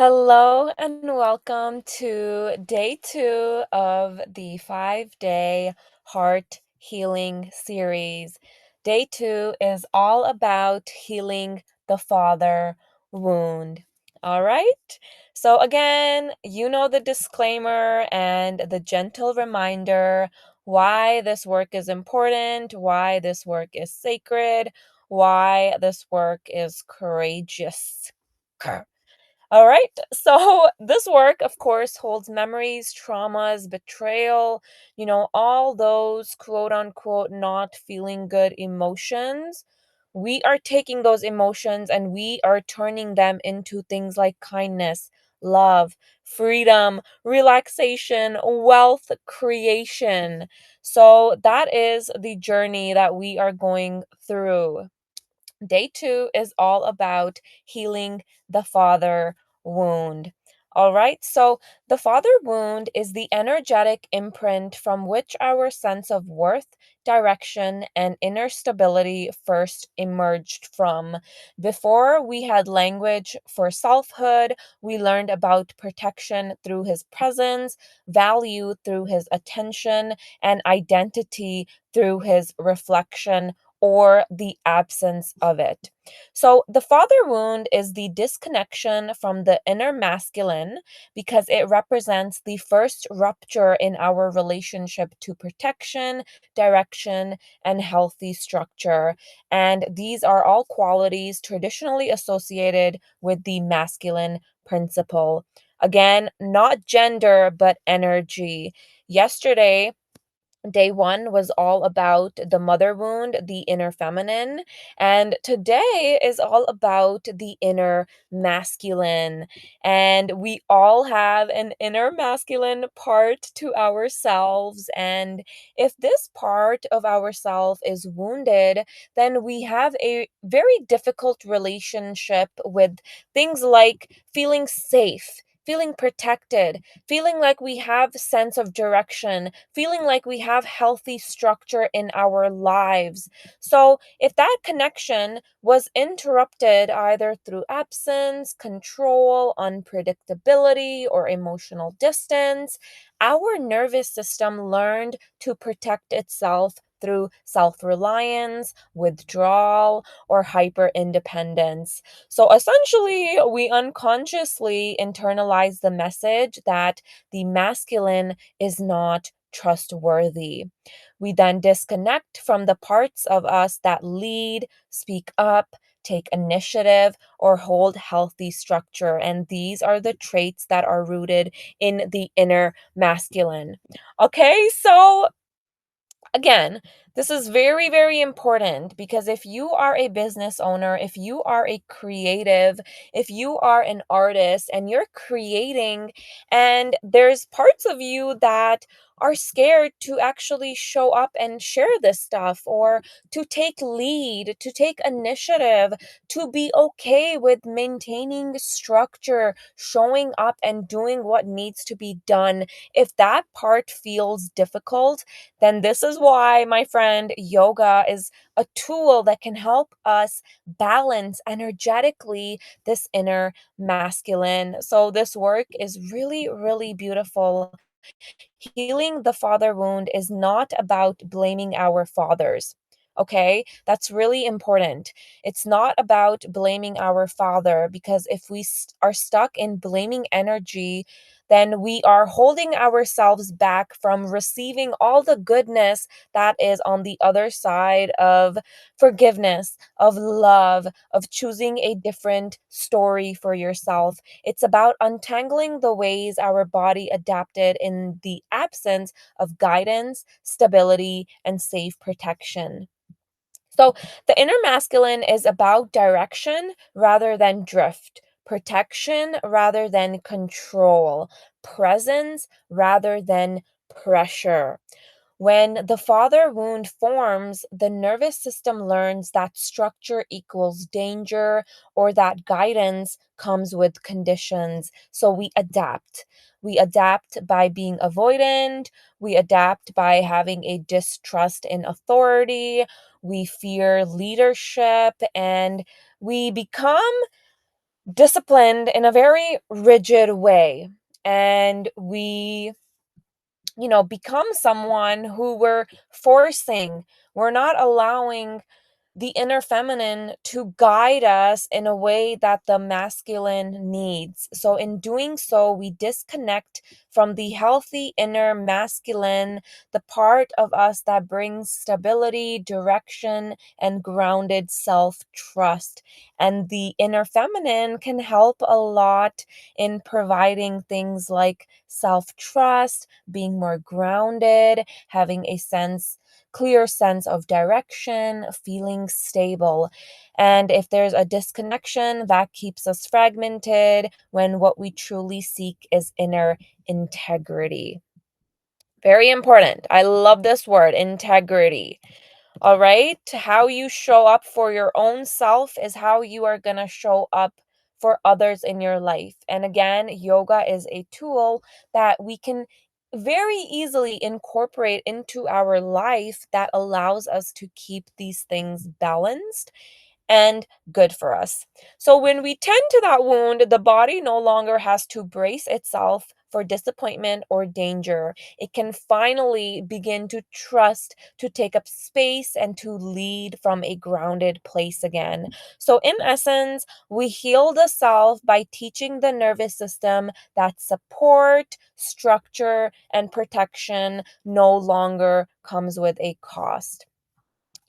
Hello and welcome to day two of the 5-day heart healing series. Day two is all about healing the father wound. All right. So, again, you know the disclaimer and the gentle reminder why this work is important, why this work is sacred, why this work is courageous. All right. So this work, of course, holds memories, traumas, betrayal, all those quote unquote not feeling good emotions. We are taking those emotions and we are turning them into things like kindness, love, freedom, relaxation, wealth creation. So that is the journey that we are going through. Day two is all about healing the father wound. All right, so the father wound is the energetic imprint from which our sense of worth, direction, and inner stability first emerged from. Before we had language for selfhood, we learned about protection through his presence, value through his attention, and identity through his reflection or the absence of it. So, the father wound is the disconnection from the inner masculine because it represents the first rupture in our relationship to protection, direction, and healthy structure. And these are all qualities traditionally associated with the masculine principle. Again, not gender, but energy. Yesterday, day one was all about the mother wound, the inner feminine, and today is all about the inner masculine. And we all have an inner masculine part to ourselves. And if this part of ourself is wounded, then we have a very difficult relationship with things like feeling safe, feeling protected, feeling like we have sense of direction, feeling like we have healthy structure in our lives. So, if that connection was interrupted either through absence, control, unpredictability, or emotional distance, our nervous system learned to protect itself through self reliance, withdrawal, or hyper independence. So essentially, we unconsciously internalize the message that the masculine is not trustworthy. We then disconnect from the parts of us that lead, speak up, take initiative, or hold healthy structure. And these are the traits that are rooted in the inner masculine. Okay, so again, this is very, very important because if you are a business owner, if you are a creative, if you are an artist and you're creating, and there's parts of you that are scared to actually show up and share this stuff or to take lead, to take initiative, to be okay with maintaining structure, showing up and doing what needs to be done. If that part feels difficult, then this is why, my friend, yoga is a tool that can help us balance energetically this inner masculine. So, this work is really, really beautiful. Healing the father wound is not about blaming our fathers. Okay, that's really important. It's not about blaming our father because if we are stuck in blaming energy, then we are holding ourselves back from receiving all the goodness that is on the other side of forgiveness, of love, of choosing a different story for yourself. It's about untangling the ways our body adapted in the absence of guidance, stability, and safe protection. So, the inner masculine is about direction rather than drift, protection rather than control, presence rather than pressure. When the father wound forms, the nervous system learns that structure equals danger or that guidance comes with conditions. So we adapt. We adapt by being avoidant. We adapt by having a distrust in authority. We fear leadership and we become disciplined in a very rigid way. And we, become someone who we're forcing, we're not allowing the inner feminine to guide us in a way that the masculine needs. So, in doing so, we disconnect from the healthy inner masculine, the part of us that brings stability, direction, and grounded self trust. And the inner feminine can help a lot in providing things like self trust, being more grounded, having a clear sense of direction, feeling stable. And if there's a disconnection, that keeps us fragmented when what we truly seek is inner integrity. Very important. I love this word, integrity. All right. How you show up for your own self is how you are going to show up for others in your life. And again, yoga is a tool that we can very easily incorporate into our life that allows us to keep these things balanced and good for us. So when we tend to that wound, the body no longer has to brace itself for disappointment or danger. It can finally begin to trust, to take up space, and to lead from a grounded place again. So, in essence, we heal the self by teaching the nervous system that support, structure, and protection no longer comes with a cost.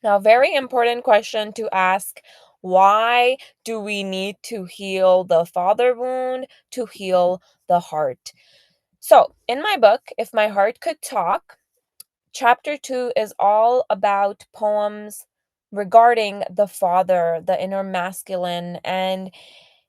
Now, very important question to ask. Why do we need to heal the father wound to heal the heart? So, in my book, If My Heart Could Talk, chapter 2 is all about poems regarding the father, the inner masculine, and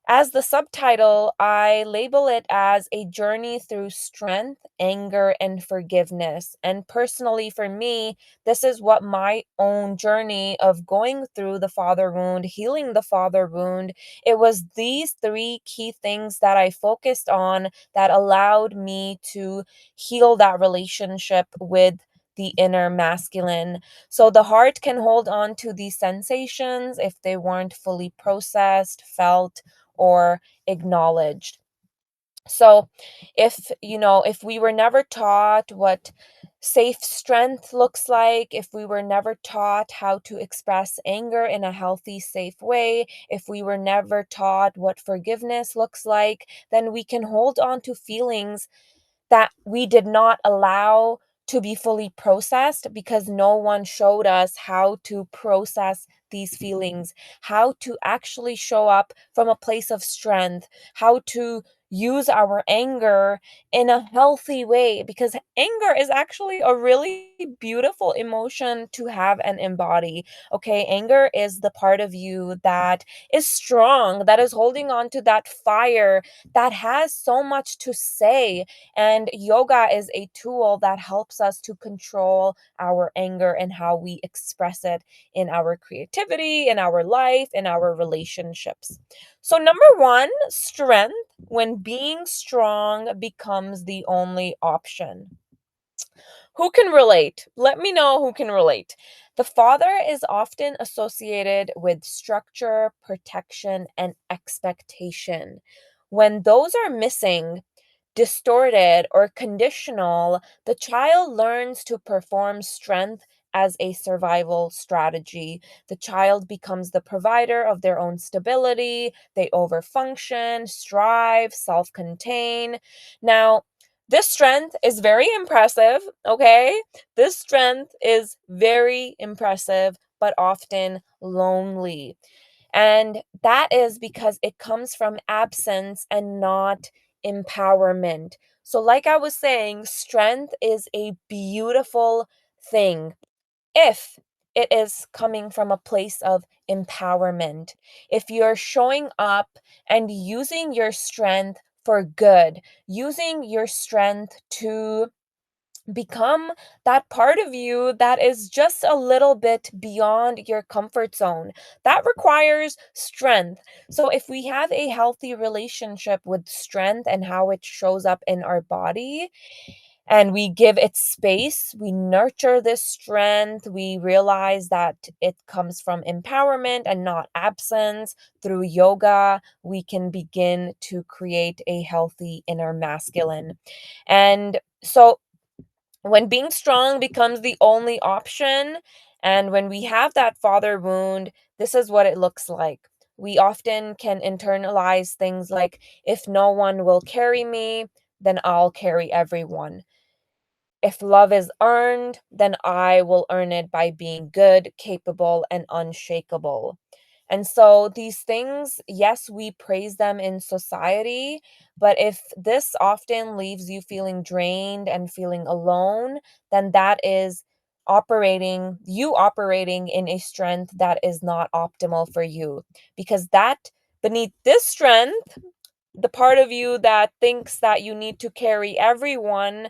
as the subtitle, I label it as a journey through strength, anger, and forgiveness. And personally, for me, this is what my own journey of going through the father wound, healing the father wound, it was these three key things that I focused on that allowed me to heal that relationship with the inner masculine. So the heart can hold on to these sensations if they weren't fully processed, felt, or acknowledged. So if we were never taught what safe strength looks like, if we were never taught how to express anger in a healthy, safe way, if we were never taught what forgiveness looks like, then we can hold on to feelings that we did not allow to be fully processed because no one showed us how to process these feelings, how to actually show up from a place of strength, how to use our anger in a healthy way, because anger is actually a really beautiful emotion to have and embody. Okay, anger is the part of you that is strong, that is holding on to that fire, that has so much to say, and yoga is a tool that helps us to control our anger and how we express it in our creativity, in our life, in our relationships. So, number one, strength. When being strong becomes the only option. Who can relate? Let me know who can relate. The father is often associated with structure, protection, and expectation. When those are missing, distorted, or conditional, the child learns to perform strength as a survival strategy. The child becomes the provider of their own stability. They overfunction, strive, self contain. Now, this strength is very impressive, okay? This strength is very impressive, but often lonely. And that is because it comes from absence and not empowerment. So, like I was saying, strength is a beautiful thing if it is coming from a place of empowerment. If you're showing up and using your strength for good, using your strength to become that part of you that is just a little bit beyond your comfort zone. That requires strength. So, if we have a healthy relationship with strength and how it shows up in our body, and we give it space. We nurture this strength. We realize that it comes from empowerment and not absence. Through yoga, we can begin to create a healthy inner masculine. And so, when being strong becomes the only option, and when we have that father wound, this is what it looks like. We often can internalize things like, if no one will carry me, then I'll carry everyone. If love is earned, then I will earn it by being good, capable, and unshakable. And so these things, yes, we praise them in society, but if this often leaves you feeling drained and feeling alone, then that is operating in a strength that is not optimal for you. Because that beneath this strength, the part of you that thinks that you need to carry everyone,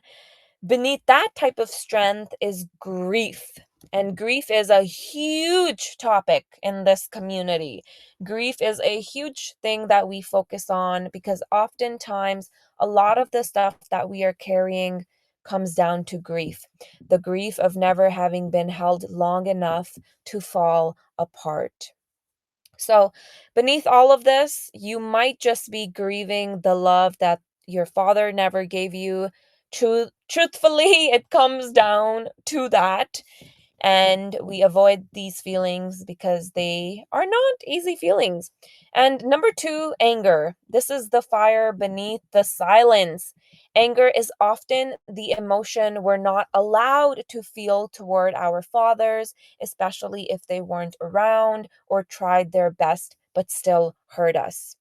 beneath that type of strength is grief. And grief is a huge topic in this community. Grief is a huge thing that we focus on because oftentimes a lot of the stuff that we are carrying comes down to grief. The grief of never having been held long enough to fall apart. So, beneath all of this, you might just be grieving the love that your father never gave you. Truthfully, it comes down to that, and we avoid these feelings because they are not easy feelings. And number two, anger. This is the fire beneath the silence. Anger is often the emotion we're not allowed to feel toward our fathers, especially if they weren't around or tried their best but still hurt us.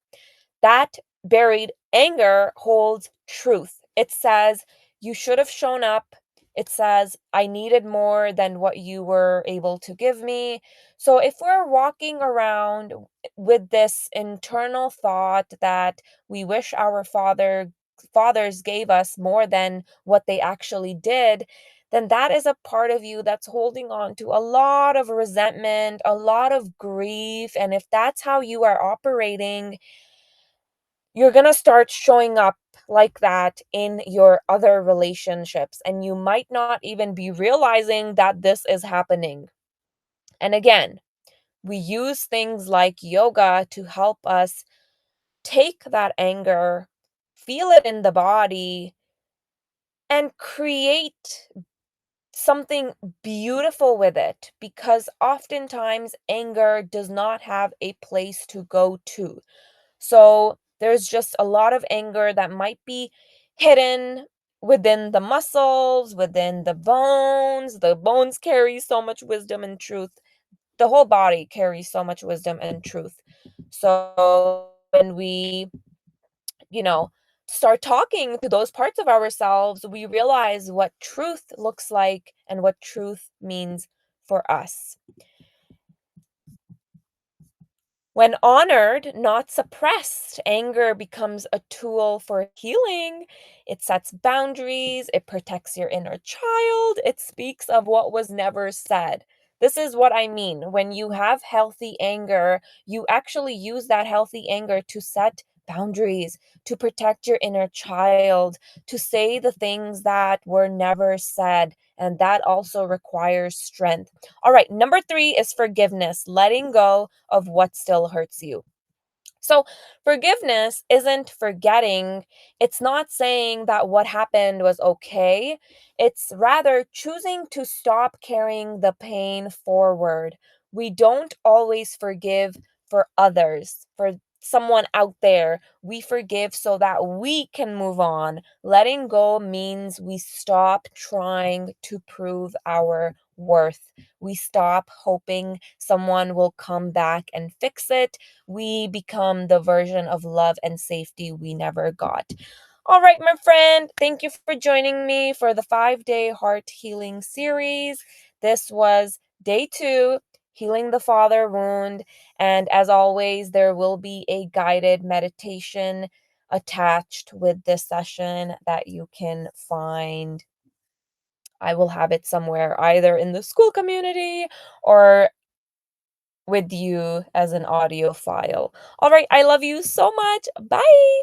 That buried anger holds truth. It says, you should have shown up. It says, I needed more than what you were able to give me. So if we're walking around with this internal thought that we wish our fathers gave us more than what they actually did, then that is a part of you that's holding on to a lot of resentment, a lot of grief. And if that's how you are operating, you're going to start showing up like that in your other relationships, and you might not even be realizing that this is happening. And again, we use things like yoga to help us take that anger, feel it in the body, and create something beautiful with it, because oftentimes anger does not have a place to go to. So there's just a lot of anger that might be hidden within the muscles, within the bones. The bones carry so much wisdom and truth. The whole body carries so much wisdom and truth. So when we, you know, start talking to those parts of ourselves, we realize what truth looks like and what truth means for us. When honored, not suppressed, anger becomes a tool for healing. It sets boundaries, it protects your inner child, it speaks of what was never said. This is what I mean. When you have healthy anger, you actually use that healthy anger to set boundaries, to protect your inner child, to say the things that were never said. And that also requires strength. All right, number three is forgiveness, letting go of what still hurts you. So, forgiveness isn't forgetting. It's not saying that what happened was okay. It's rather choosing to stop carrying the pain forward. We don't always forgive for others, for someone out there. We forgive so that we can move on. Letting go means we stop trying to prove our worth. We stop hoping someone will come back and fix it. We become the version of love and safety we never got. All right, my friend, thank you for joining me for the 5 day heart healing series. This was day two, healing the father wound. And as always, there will be a guided meditation attached with this session that you can find. I will have it somewhere either in the school community or with you as an audio file. All right, I love you so much. Bye.